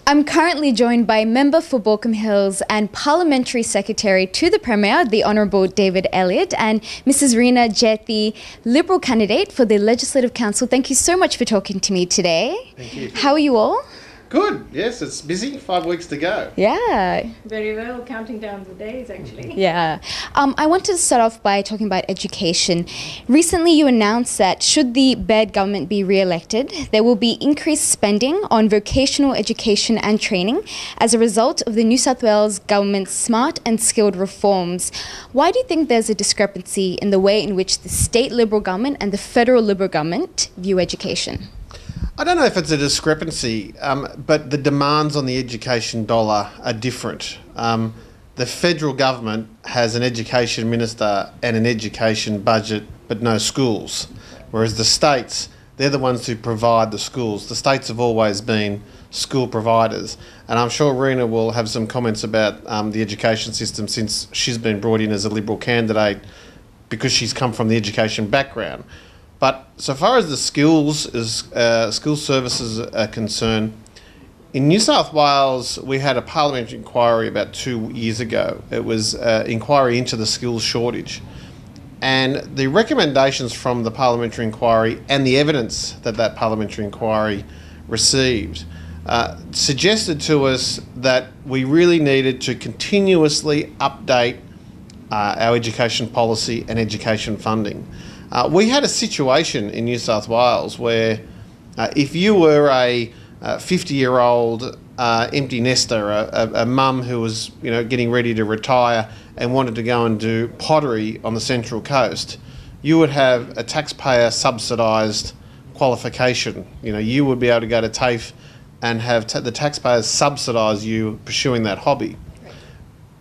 I'm currently joined by Member for Baulkham Hills and Parliamentary Secretary to the Premier, the Honourable David Elliott, and Mrs. Reena, Jethi, Liberal candidate for the Legislative Council. Thank you so much for talking to me today. Thank you. How are you all? Good, yes, it's busy, 5 weeks to go. Yeah. Very well, counting down the days actually. Yeah. I wanted to start off by talking about education. Recently you announced that should the Baird government be re-elected, there will be increased spending on vocational education and training as a result of the New South Wales government's smart and skilled reforms. Why do you think there's a discrepancy in the way in which the state Liberal government and the federal Liberal government view education? I don't know if it's a discrepancy, but the demands on the education dollar are different. The federal government has an education minister and an education budget, but no schools, whereas the states, they're the ones who provide the schools. The states have always been school providers, and I'm sure Reena will have some comments about the education system since she's been brought in as a Liberal candidate because she's come from the education background. But so far as the school services are concerned, in New South Wales we had a parliamentary inquiry about 2 years ago. It was an inquiry into the skills shortage. And the recommendations from the parliamentary inquiry and the evidence that that parliamentary inquiry received suggested to us that we really needed to continuously update our education policy and education funding. We had a situation in New South Wales where if you were a 50-year-old empty nester, a mum who was getting ready to retire and wanted to go and do pottery on the Central Coast, you would have a taxpayer subsidised qualification. You would be able to go to TAFE and have the taxpayers subsidise you pursuing that hobby.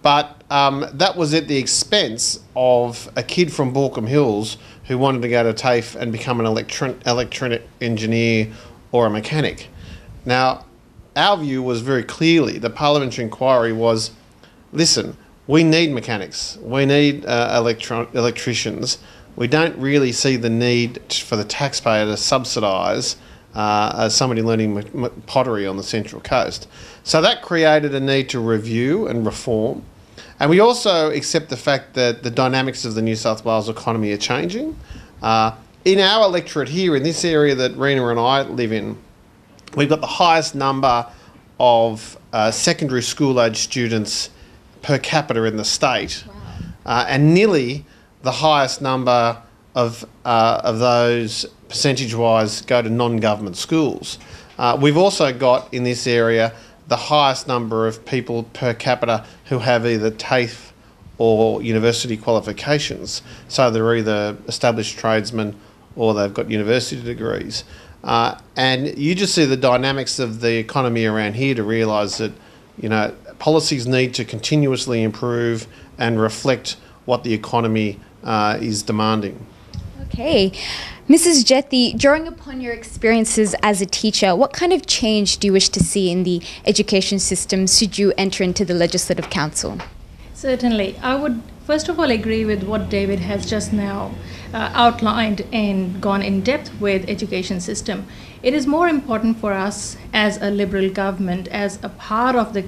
But that was at the expense of a kid from Baulkham Hills who wanted to go to TAFE and become an electronic engineer or a mechanic. Now, our view was very clearly, the parliamentary inquiry was, listen, we need mechanics, we need electricians. We don't really see the need for the taxpayer to subsidise somebody learning pottery on the Central Coast. So that created a need to review and reform. And we also accept the fact that the dynamics of the New South Wales economy are changing. In our electorate here, in this area that Reena and I live in, we've got the highest number of secondary school age students per capita in the state. Wow. And nearly the highest number of those percentage-wise go to non-government schools. We've also got in this area the highest number of people per capita who have either TAFE or university qualifications. So they're either established tradesmen or they've got university degrees. And you just see the dynamics of the economy around here to realise that, policies need to continuously improve and reflect what the economy is demanding. Okay. Mrs. Jethi, drawing upon your experiences as a teacher, what kind of change do you wish to see in the education system should you enter into the Legislative Council? Certainly. I would first of all agree with what David has just now outlined and gone in depth with education system. It is more important for us as a Liberal government, as a part of the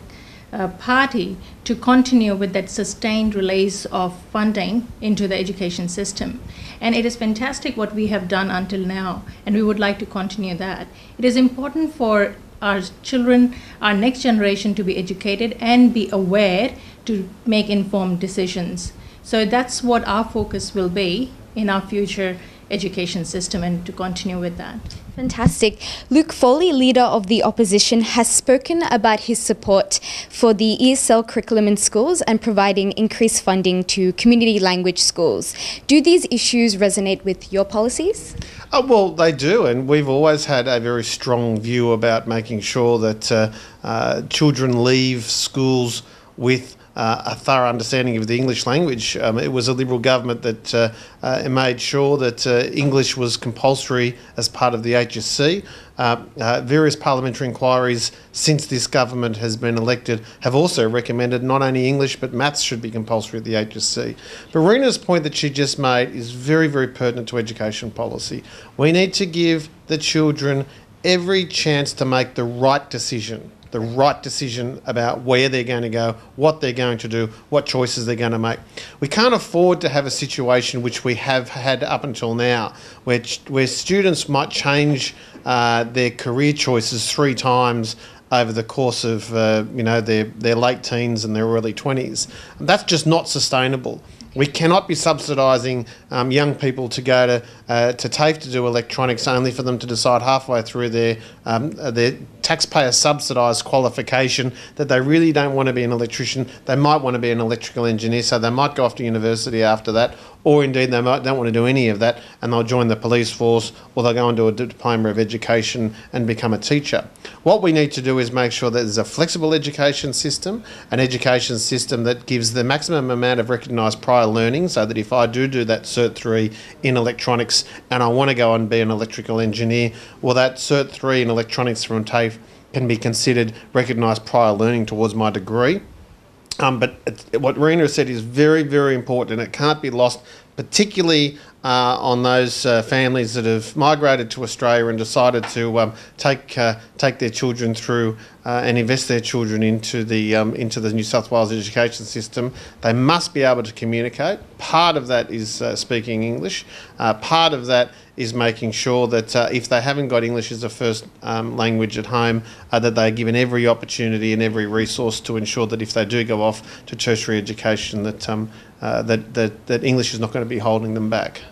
party, to continue with that sustained release of funding into the education system. And it is fantastic what we have done until now, and we would like to continue that. It is important for our children, our next generation, to be educated and be aware to make informed decisions. So that's what our focus will be in our future education system, and to continue with that. Fantastic. Luke Foley, Leader of the Opposition, has spoken about his support for the ESL curriculum in schools and providing increased funding to community language schools. Do these issues resonate with your policies? Well, they do, and we've always had a very strong view about making sure that children leave schools with a thorough understanding of the English language. It was a Liberal government that made sure that English was compulsory as part of the HSC. Various parliamentary inquiries since this government has been elected have also recommended not only English but maths should be compulsory at the HSC. But Reena's point that she just made is very, very pertinent to education policy. We need to give the children every chance to make the right decision the right decision about where they're going to go, what they're going to do, what choices they're going to make. We can't afford to have a situation which we have had up until now, where students might change their career choices 3 times over the course of their late teens and their early 20s. And that's just not sustainable. We cannot be subsidising young people to go to TAFE to do electronics only for them to decide halfway through their taxpayer subsidised qualification that they really don't want to be an electrician. They might want to be an electrical engineer, so they might go off to university after that, or indeed they don't want to do any of that and they'll join the police force, or they'll go into a diploma of education and become a teacher. What we need to do is make sure that there's a flexible education system, an education system that gives the maximum amount of recognised prior learning, so that if I do that Cert 3 in electronics and I want to go and be an electrical engineer, well, that Cert 3 in electronics from TAFE can be considered recognised prior learning towards my degree. But what Reena said is very, very important, and it can't be lost, particularly on those families that have migrated to Australia and decided to take their children through and invest their children into the New South Wales education system. They must be able to communicate. Part of that is speaking English. Part of that is making sure that if they haven't got English as a first language at home, that they're given every opportunity and every resource to ensure that if they do go off to tertiary education, that English is not going to be holding them back.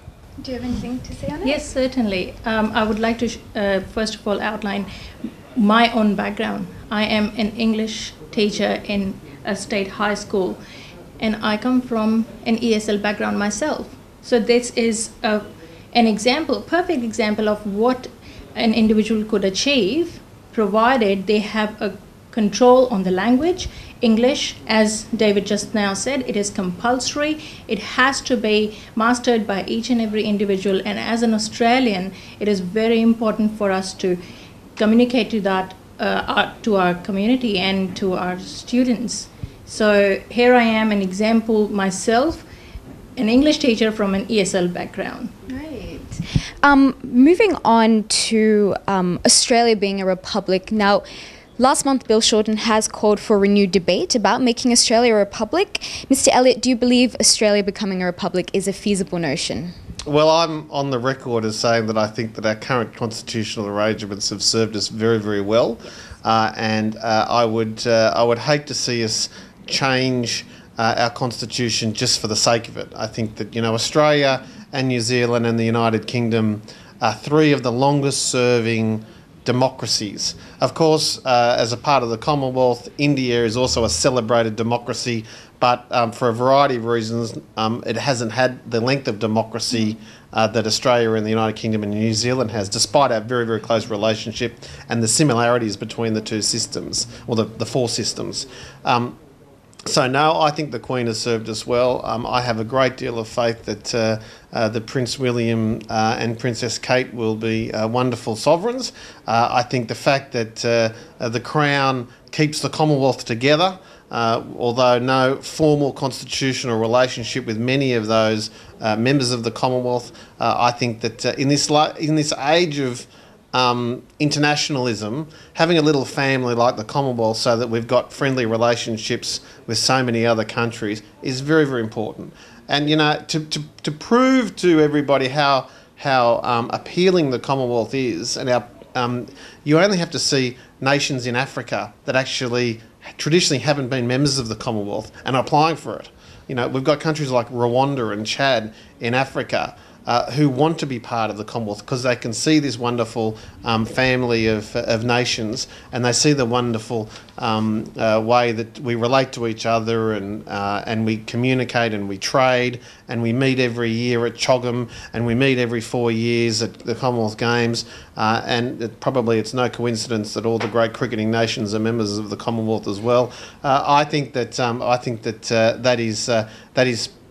Do you have anything to say on it? Yes, certainly. I would like to first of all outline my own background. I am an English teacher in a state high school, and I come from an ESL background myself. So this is an example, perfect example of what an individual could achieve, provided they have a control on the language. English, as David just now said, it is compulsory. It has to be mastered by each and every individual. And as an Australian, it is very important for us to communicate to that to our community and to our students. So here I am, an example myself, an English teacher from an ESL background. Right. Moving on to Australia being a republic. Now, last month, Bill Shorten has called for renewed debate about making Australia a republic. Mr. Elliott, do you believe Australia becoming a republic is a feasible notion? Well, I'm on the record as saying that I think that our current constitutional arrangements have served us very, very well, and I would hate to see us change our constitution just for the sake of it. I think that Australia and New Zealand and the United Kingdom are 3 of the longest-serving democracies. Of course, as a part of the Commonwealth, India is also a celebrated democracy, but for a variety of reasons, it hasn't had the length of democracy that Australia and the United Kingdom and New Zealand has, despite our very, very close relationship and the similarities between the 2 systems, or the 4 systems. So no, I think the Queen has served us well. I have a great deal of faith that Prince William and Princess Kate will be wonderful sovereigns. I think the fact that the Crown keeps the Commonwealth together, although no formal constitutional relationship with many of those members of the Commonwealth, I think that in this age of internationalism, having a little family like the Commonwealth so that we've got friendly relationships with so many other countries is very, very important. And to prove to everybody how appealing the Commonwealth is, and you only have to see nations in Africa that actually traditionally haven't been members of the Commonwealth and are applying for it. We've got countries like Rwanda and Chad in Africa who want to be part of the Commonwealth because they can see this wonderful family of nations, and they see the wonderful way that we relate to each other, and we communicate and we trade, and we meet every year at Choggum, and we meet every 4 years at the Commonwealth Games, and it's no coincidence that all the great cricketing nations are members of the Commonwealth as well. I think that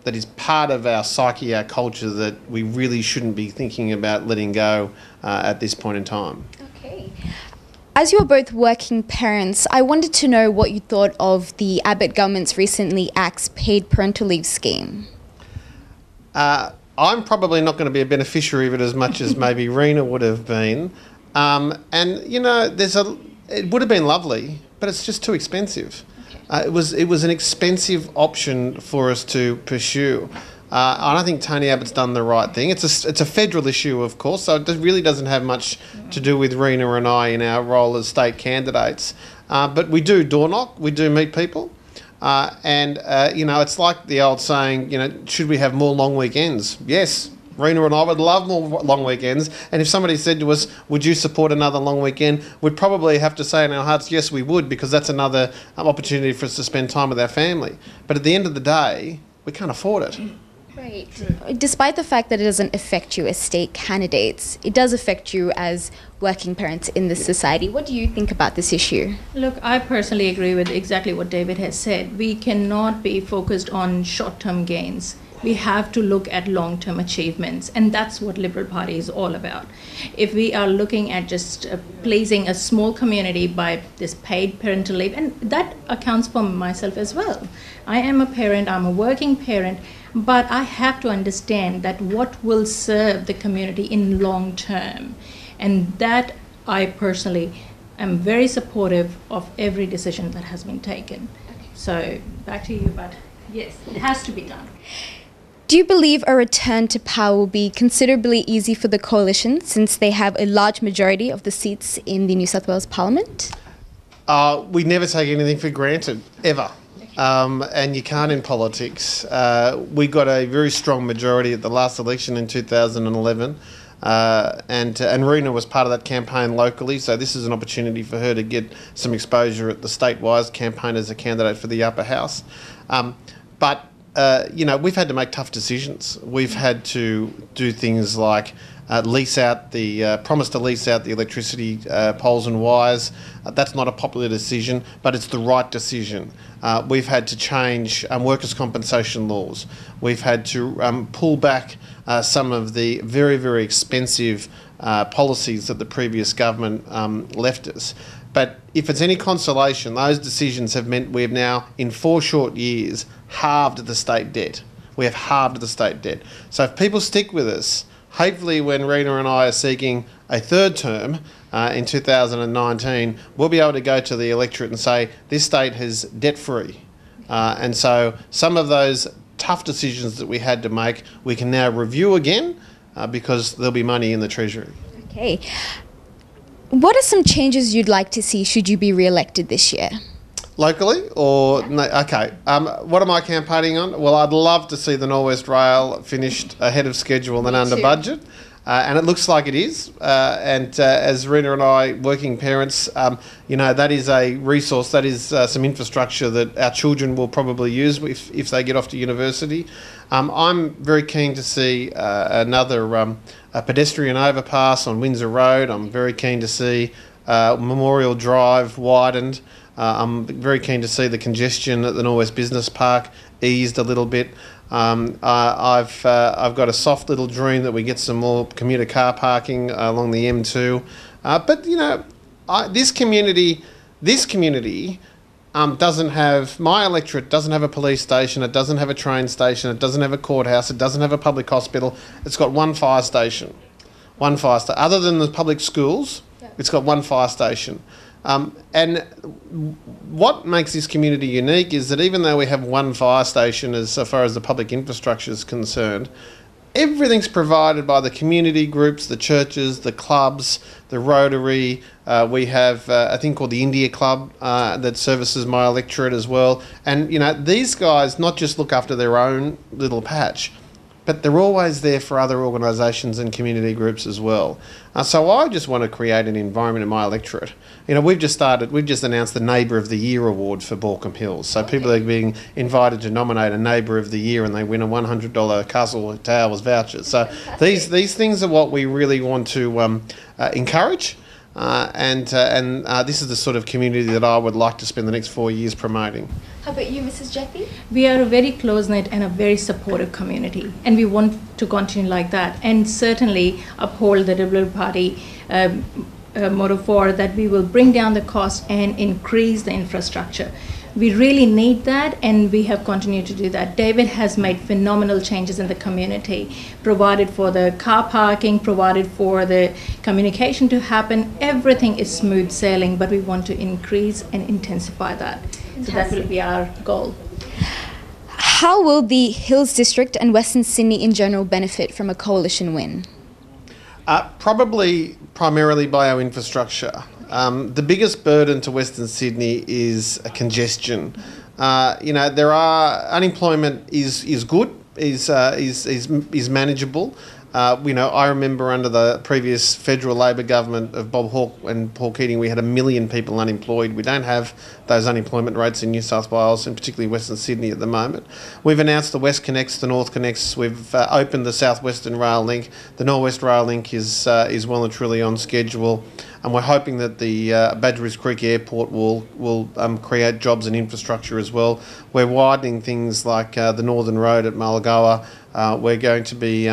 that is part of our psyche, our culture, that we really shouldn't be thinking about letting go at this point in time. Okay. As you are both working parents, I wanted to know what you thought of the Abbott government's recently axed paid parental leave scheme. I'm probably not going to be a beneficiary of it as much as maybe Reena would have been. It would have been lovely but it's just too expensive. It was an expensive option for us to pursue. And I think Tony Abbott's done the right thing. It's a federal issue, of course, so it really doesn't have much to do with Reena and I in our role as state candidates. But we do door knock, we do meet people. It's like the old saying, should we have more long weekends? Yes, Reena and I would love more long weekends. And if somebody said to us, would you support another long weekend? We'd probably have to say in our hearts, yes, we would, because that's another opportunity for us to spend time with our family. But at the end of the day, we can't afford it. Right. Despite the fact that it doesn't affect you as state candidates, it does affect you as working parents in this society. What do you think about this issue? Look, I personally agree with exactly what David has said. We cannot be focused on short-term gains. We have to look at long-term achievements, and that's what Liberal Party is all about. If we are looking at just pleasing a small community by this paid parental leave, and that accounts for myself as well. I am a parent, I'm a working parent, but I have to understand that what will serve the community in long term. And that I personally am very supportive of every decision that has been taken. So back to you, but yes, it has to be done. Do you believe a return to power will be considerably easy for the coalition since they have a large majority of the seats in the New South Wales Parliament? We never take anything for granted, ever. And you can't in politics. We got a very strong majority at the last election in 2011. And Reena was part of that campaign locally, so this is an opportunity for her to get some exposure at the state-wise campaign as a candidate for the upper house. We've had to make tough decisions. We've had to do things like promise to lease out the electricity poles and wires. That's not a popular decision, but it's the right decision. We've had to change workers' compensation laws. We've had to pull back some of the very, very expensive policies that the previous government left us. But if it's any consolation, those decisions have meant we have now, in 4 short years, halved the state debt. We have halved the state debt. So if people stick with us, hopefully when Reena and I are seeking a third term in 2019, we'll be able to go to the electorate and say, this state is debt-free. And so some of those tough decisions that we had to make, we can now review again because there'll be money in the Treasury. Okay. What are some changes you'd like to see should you be re-elected this year? Locally or no? Okay. What am I campaigning on? Well, I'd love to see the Norwest Rail finished ahead of schedule and under budget, and it looks like it is. As Reena and I, working parents, that is a resource. That is some infrastructure that our children will probably use if they get off to university. I'm very keen to see another a pedestrian overpass on Windsor Road. I'm very keen to see Memorial Drive widened. I'm very keen to see the congestion at the Norwest Business Park eased a little bit. I've got a soft little dream that we get some more commuter car parking along the M2. This community doesn't have, my electorate doesn't have a police station, it doesn't have a train station, it doesn't have a courthouse, it doesn't have a public hospital. It's got one fire station. Other than the public schools, it's got one fire station. And what makes this community unique is that even though we have one fire station as far as the public infrastructure is concerned, everything's provided by the community groups, the churches, the clubs, the Rotary. We have a thing called the India Club that services my electorate as well. And, these guys not just look after their own little patch, but they're always there for other organisations and community groups as well. So I just want to create an environment in my electorate. We've just announced the Neighbour of the Year award for Baulkham Hills. So people are being invited to nominate a Neighbour of the Year and they win a $100 Castle Towers voucher. So these things are what we really want to encourage. This is the sort of community that I would like to spend the next 4 years promoting. How about you, Mrs. Jethi? We are a very close-knit and a very supportive community, and we want to continue like that, and certainly uphold the Liberal Party motto for that we will bring down the cost and increase the infrastructure. We really need that, and we have continued to do that. David has made phenomenal changes in the community, provided for the car parking, provided for the communication to happen. Everything is smooth sailing, but we want to increase and intensify that. So that will be our goal. How will the Hills District and Western Sydney in general benefit from a coalition win? Probably primarily by our infrastructure. The biggest burden to Western Sydney is congestion. Unemployment is good, is manageable. I remember under the previous federal Labor government of Bob Hawke and Paul Keating, we had 1 million people unemployed. We don't have those unemployment rates in New South Wales and particularly Western Sydney at the moment. We've announced the West Connects, the North Connects. We've opened the South Western Rail Link. The North West Rail Link is well and truly on schedule. And we're hoping that the Badgerys Creek Airport will create jobs and infrastructure as well. We're widening things like the Northern Road at Mulgoa. We're going to be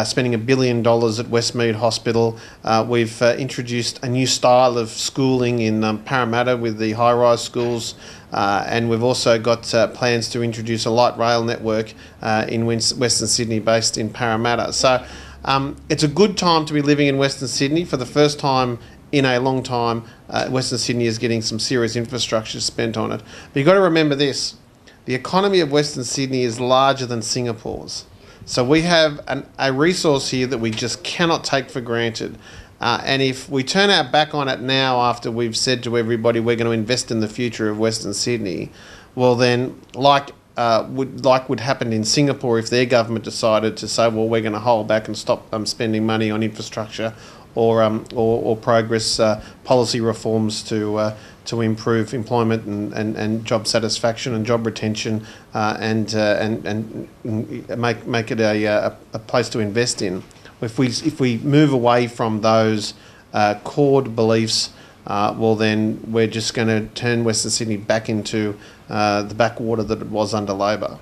spending $1 billion at Westmead Hospital. We've introduced a new style of schooling in Parramatta with the high-rise schools. And we've also got plans to introduce a light rail network in Western Sydney based in Parramatta. So it's a good time to be living in Western Sydney. For the first time in a long time, Western Sydney is getting some serious infrastructure spent on it. But you've got to remember this. The economy of Western Sydney is larger than Singapore's. So we have a resource here that we just cannot take for granted. And if we turn our back on it now after we've said to everybody we're going to invest in the future of Western Sydney, well then, like would happen in Singapore if their government decided to say, well, we're going to hold back and stop spending money on infrastructure or progress policy reforms to improve employment and job satisfaction and job retention and make it a place to invest in. If we move away from those core beliefs, well then we're just going to turn Western Sydney back into the backwater that it was under Labor.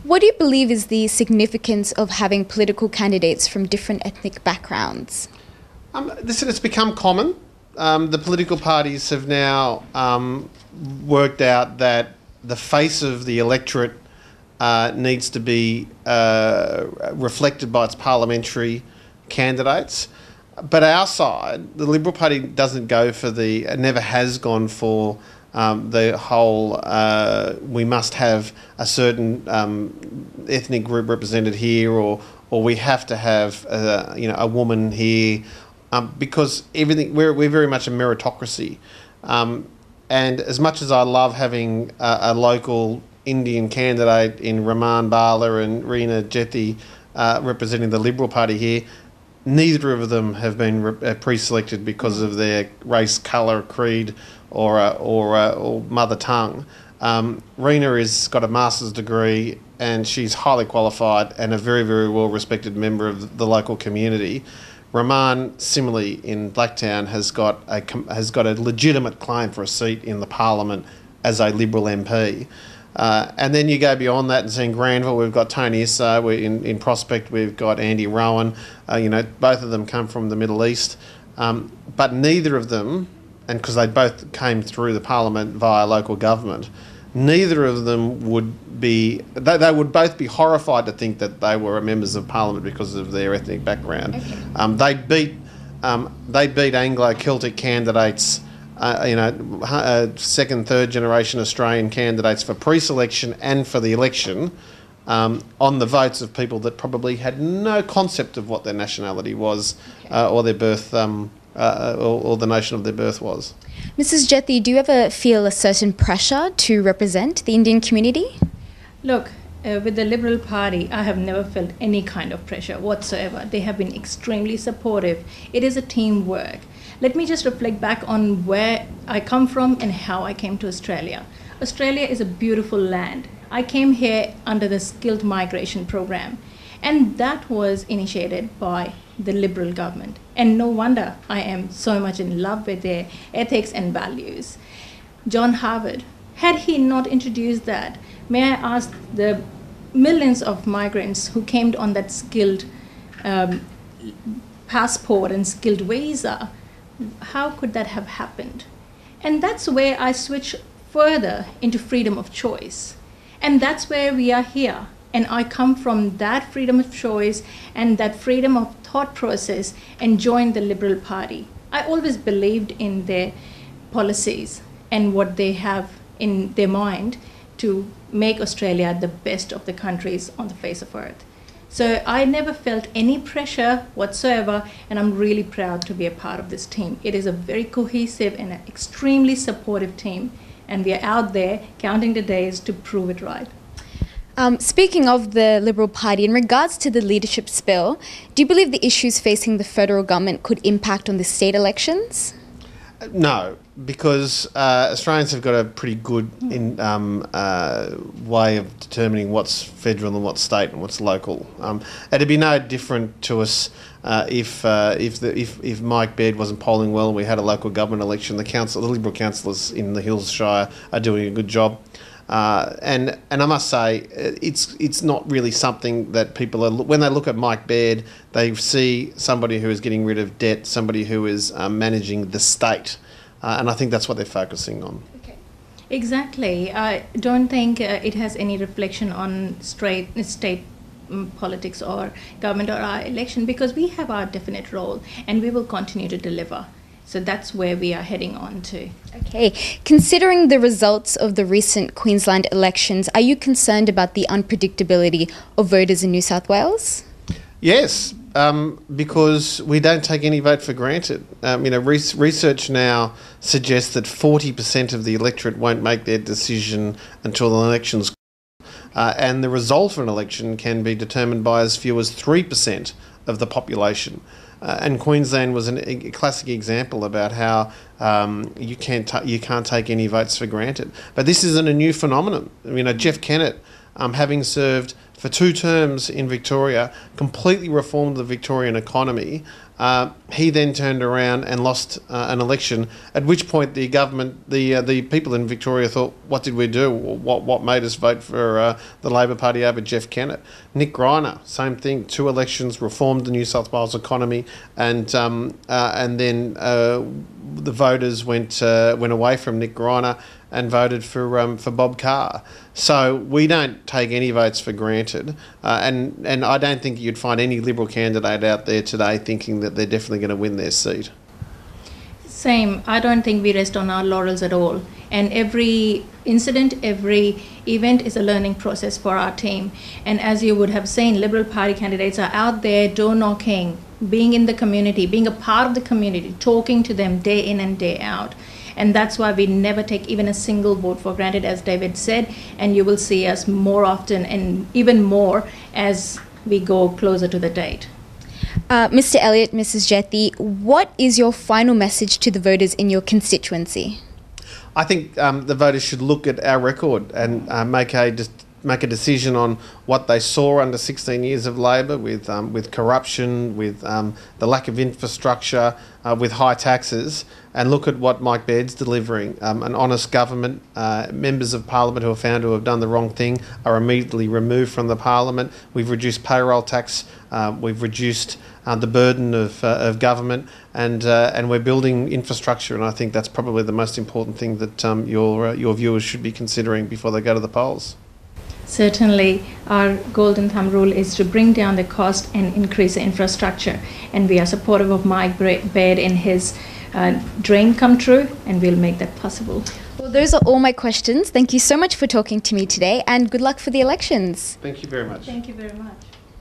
What do you believe is the significance of having political candidates from different ethnic backgrounds? Listen, it's become common. The political parties have now worked out that the face of the electorate needs to be reflected by its parliamentary candidates. But our side, the Liberal Party doesn't go for never has gone for the whole we must have a certain ethnic group represented here, or we have to have a woman here, because everything we're very much a meritocracy, and as much as I love having a local Indian candidate in Raman Bala and Reena Jethi representing the Liberal Party here, neither of them have been pre-selected because of their race, colour, creed, or mother tongue. Reena has got a master's degree and she's highly qualified and a very, very well respected member of the local community. Raman, similarly in Blacktown, has got a legitimate claim for a seat in the Parliament as a Liberal MP. And then you go beyond that and see in Granville we've got Tony Issa, in Prospect we've got Andy Rowan. Both of them come from the Middle East, but neither of them, and because they both came through the Parliament via local government, neither of them would be. They would both be horrified to think that they were members of Parliament because of their ethnic background. Okay. They beat Anglo-Celtic candidates. Second, third generation Australian candidates for pre-selection and for the election on the votes of people that probably had no concept of what their nationality was, or their birth, or the nation of their birth was. Mrs. Jethi, do you ever feel a certain pressure to represent the Indian community? Look, with the Liberal Party, I have never felt any kind of pressure whatsoever. They have been extremely supportive. It is a teamwork. Let me just reflect back on where I come from and how I came to Australia. Australia is a beautiful land. I came here under the skilled migration program, and that was initiated by the Liberal government. And no wonder I am so much in love with their ethics and values. John Harvard, had he not introduced that, may I ask the millions of migrants who came on that skilled passport and skilled visa, how could that have happened? And that's where I switch further into freedom of choice. And that's where we are here. And I come from that freedom of choice and that freedom of thought process and joined the Liberal Party. I always believed in their policies and what they have in their mind to make Australia the best of the countries on the face of earth. So I never felt any pressure whatsoever, and I'm really proud to be a part of this team. It is a very cohesive and an extremely supportive team, and we are out there counting the days to prove it right. Speaking of the Liberal Party, in regards to the leadership spill, do you believe the issues facing the federal government could impact on the state elections? No, because Australians have got a pretty good way of determining what's federal and what's state and what's local. It'd be no different to us if Mike Baird wasn't polling well and we had a local government election. The Liberal councillors in the Hills Shire are doing a good job. And I must say, it's not really something that people are, when they look at Mike Baird, they see somebody who is getting rid of debt, somebody who is managing the state, and I think that's what they're focusing on. Okay. Exactly. I don't think it has any reflection on state politics or government or our election, because we have our definite role and we will continue to deliver. So that's where we are heading on to. Okay. Considering the results of the recent Queensland elections, are you concerned about the unpredictability of voters in New South Wales? Yes, because we don't take any vote for granted. Research now suggests that 40% of the electorate won't make their decision until the election's and the result of an election can be determined by as few as 3% of the population. And Queensland was a classic example about how you can't take any votes for granted. But this isn't a new phenomenon. Jeff Kennett, having served for 2 terms in Victoria, completely reformed the Victorian economy. He then turned around and lost an election, at which point the government, the people in Victoria thought, what did we do? What made us vote for the Labor Party over Jeff Kennett? Nick Greiner, same thing, 2 elections, reformed the New South Wales economy, and then the voters went away from Nick Greiner and voted for Bob Carr. So we don't take any votes for granted, and I don't think you'd find any Liberal candidate out there today thinking that they're definitely going to win their seat. Same. I don't think we rest on our laurels at all. And every incident, every event is a learning process for our team. And as you would have seen, Liberal Party candidates are out there door knocking, being in the community, being a part of the community, talking to them day in and day out. And that's why we never take even a single vote for granted, as David said, and you will see us more often and even more as we go closer to the date. Mr. Elliott, Mrs. Jethi, what is your final message to the voters in your constituency? I think the voters should look at our record and make a decision on what they saw under 16 years of Labor with corruption, with the lack of infrastructure, with high taxes, and look at what Mike Baird's delivering. An honest government, members of Parliament who are found to have done the wrong thing are immediately removed from the Parliament. We've reduced payroll tax, we've reduced the burden of government, and we're building infrastructure, and I think that's probably the most important thing that your viewers should be considering before they go to the polls. Certainly, our golden thumb rule is to bring down the cost and increase the infrastructure. And we are supportive of Mike Baird in his dream come true, and we'll make that possible. Well, those are all my questions. Thank you so much for talking to me today, and good luck for the elections. Thank you very much. Thank you very much.